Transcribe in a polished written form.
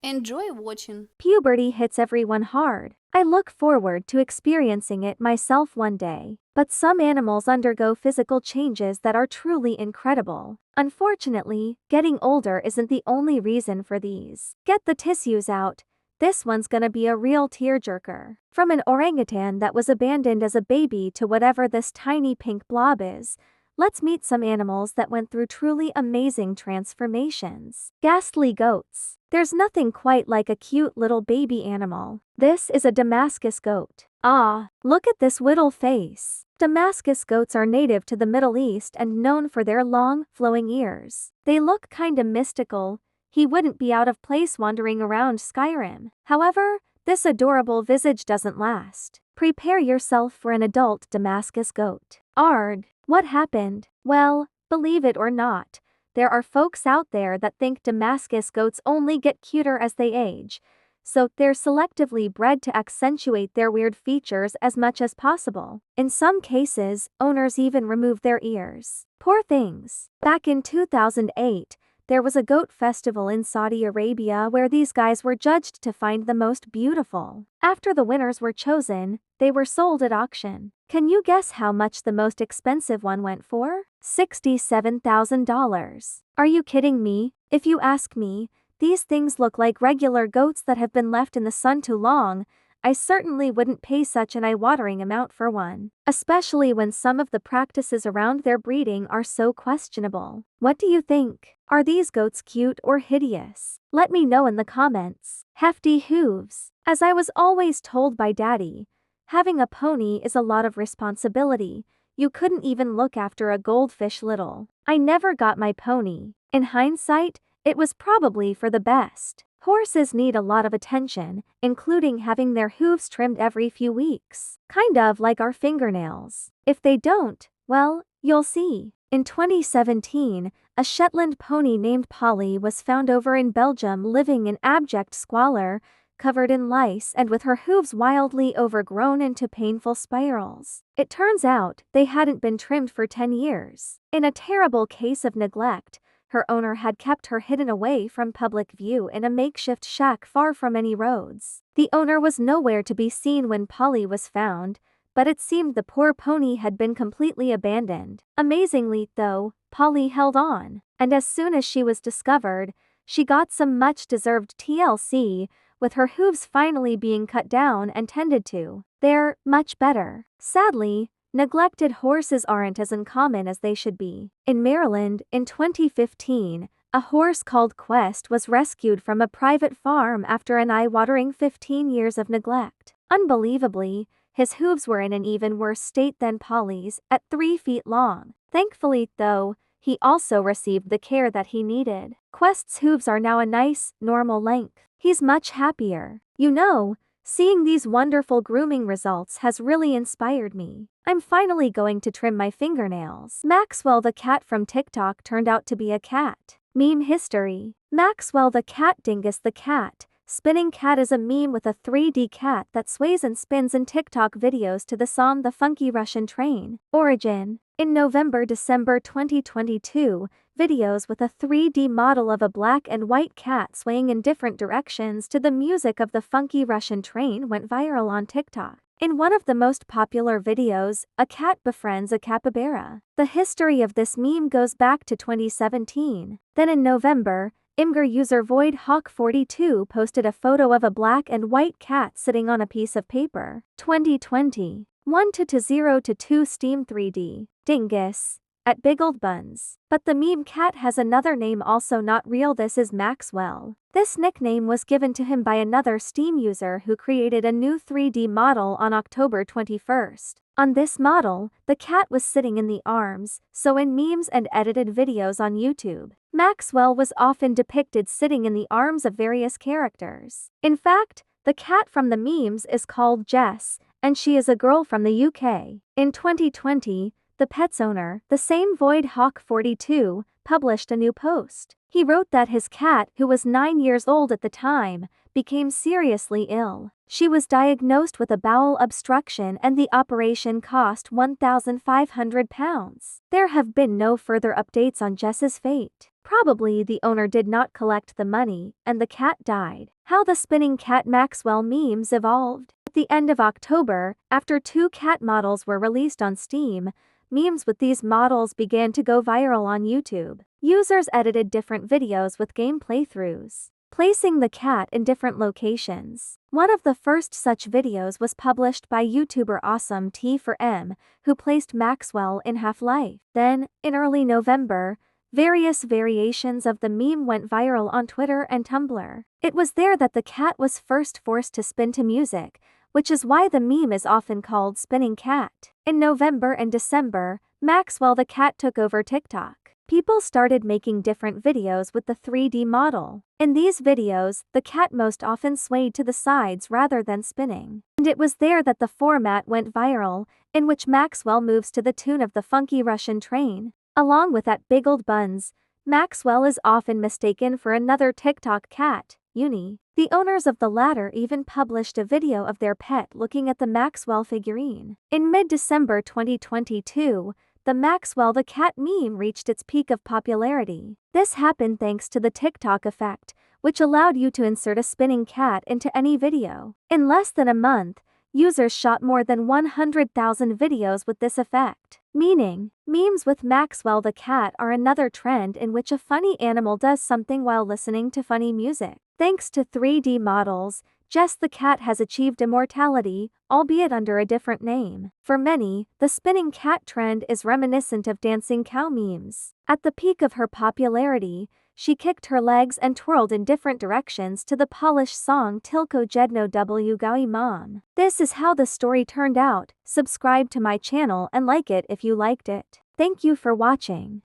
Enjoy watching. Puberty hits everyone hard. I look forward to experiencing it myself one day. But some animals undergo physical changes that are truly incredible. Unfortunately, getting older isn't the only reason for these. Get the tissues out. This one's gonna be a real tearjerker. From an orangutan that was abandoned as a baby to whatever this tiny pink blob is, let's meet some animals that went through truly amazing transformations. Ghastly goats. There's nothing quite like a cute little baby animal. This is a Damascus goat. Ah, look at this little face. Damascus goats are native to the Middle East and known for their long, flowing ears. They look kinda mystical. He wouldn't be out of place wandering around Skyrim. However, this adorable visage doesn't last. Prepare yourself for an adult Damascus goat. Arg, what happened? Well, believe it or not, there are folks out there that think Damascus goats only get cuter as they age, so they're selectively bred to accentuate their weird features as much as possible. In some cases, owners even remove their ears. Poor things. Back in 2008, there was a goat festival in Saudi Arabia where these guys were judged to find the most beautiful. After the winners were chosen, they were sold at auction. Can you guess how much the most expensive one went for? $67,000. Are you kidding me? If you ask me, these things look like regular goats that have been left in the sun too long. I certainly wouldn't pay such an eye-watering amount for one, especially when some of the practices around their breeding are so questionable. What do you think? Are these goats cute or hideous? Let me know in the comments. Hefty hooves. As I was always told by Daddy, having a pony is a lot of responsibility. You couldn't even look after a goldfish little. I never got my pony. In hindsight, it was probably for the best. Horses need a lot of attention, including having their hooves trimmed every few weeks. Kind of like our fingernails. If they don't, well, you'll see. In 2017, a Shetland pony named Polly was found over in Belgium living in abject squalor, covered in lice and with her hooves wildly overgrown into painful spirals. It turns out they hadn't been trimmed for 10 years. In a terrible case of neglect, her owner had kept her hidden away from public view in a makeshift shack far from any roads. The owner was nowhere to be seen when Polly was found, but it seemed the poor pony had been completely abandoned. Amazingly, though, Polly held on, and as soon as she was discovered, she got some much-deserved TLC, with her hooves finally being cut down and tended to. They're much better. Sadly, neglected horses aren't as uncommon as they should be. In Maryland, in 2015, a horse called Quest was rescued from a private farm after an eye-watering 15 years of neglect. Unbelievably, his hooves were in an even worse state than Polly's, at 3 feet long. Thankfully, though, he also received the care that he needed. Quest's hooves are now a nice, normal length. He's much happier. You know, seeing these wonderful grooming results has really inspired me. I'm finally going to trim my fingernails. Maxwell the cat from TikTok turned out to be a cat. Meme history. Maxwell the cat Dingus the cat. Spinning cat is a meme with a 3D cat that sways and spins in TikTok videos to the song The Funky Russian Train. Origin. In November-December 2022, videos with a 3D model of a black and white cat swaying in different directions to the music of The Funky Russian Train went viral on TikTok. In one of the most popular videos, a cat befriends a capybara. The history of this meme goes back to 2017. Then in November, Imgur user VoidHawk42 posted a photo of a black and white cat sitting on a piece of paper. 2020. 1-0-2 Steam 3D. Dingus. At Big Old Buns. But the meme cat has another name also not real. This is Maxwell. This nickname was given to him by another Steam user who created a new 3D model on October 21st. On this model, the cat was sitting in the arms, so in memes and edited videos on YouTube, Maxwell was often depicted sitting in the arms of various characters. In fact, the cat from the memes is called Jess, and she is a girl from the UK. In 2020, the pet's owner, the same VoidHawk42, published a new post. He wrote that his cat, who was 9 years old at the time, became seriously ill. She was diagnosed with a bowel obstruction and the operation cost £1,500. There have been no further updates on Jess's fate. Probably the owner did not collect the money and the cat died. How the spinning cat Maxwell memes evolved. At the end of October, after 2 cat models were released on Steam, memes with these models began to go viral on YouTube. Users edited different videos with game playthroughs, placing the cat in different locations. One of the first such videos was published by YouTuber Awesome T for M, who placed Maxwell in Half-Life. Then, in early November, various variations of the meme went viral on Twitter and Tumblr. It was there that the cat was first forced to spin to music, which is why the meme is often called Spinning Cat. In November and December, Maxwell the cat took over TikTok. People started making different videos with the 3D model. In these videos, the cat most often swayed to the sides rather than spinning. And it was there that the format went viral, in which Maxwell moves to the tune of the funky Russian train. Along with that big old buns, Maxwell is often mistaken for another TikTok cat, Uni. The owners of the latter even published a video of their pet looking at the Maxwell figurine. In mid-December 2022, the Maxwell the cat meme reached its peak of popularity. This happened thanks to the TikTok effect, which allowed you to insert a spinning cat into any video. In less than a month, users shot more than 100,000 videos with this effect. Meaning, memes with Maxwell the cat are another trend in which a funny animal does something while listening to funny music. Thanks to 3D models, Jess the cat has achieved immortality, albeit under a different name. For many, the spinning cat trend is reminiscent of dancing cow memes. At the peak of her popularity, she kicked her legs and twirled in different directions to the Polish song Tylko Jedno W Gaui Mom. This is how the story turned out. Subscribe to my channel and like it if you liked it. Thank you for watching.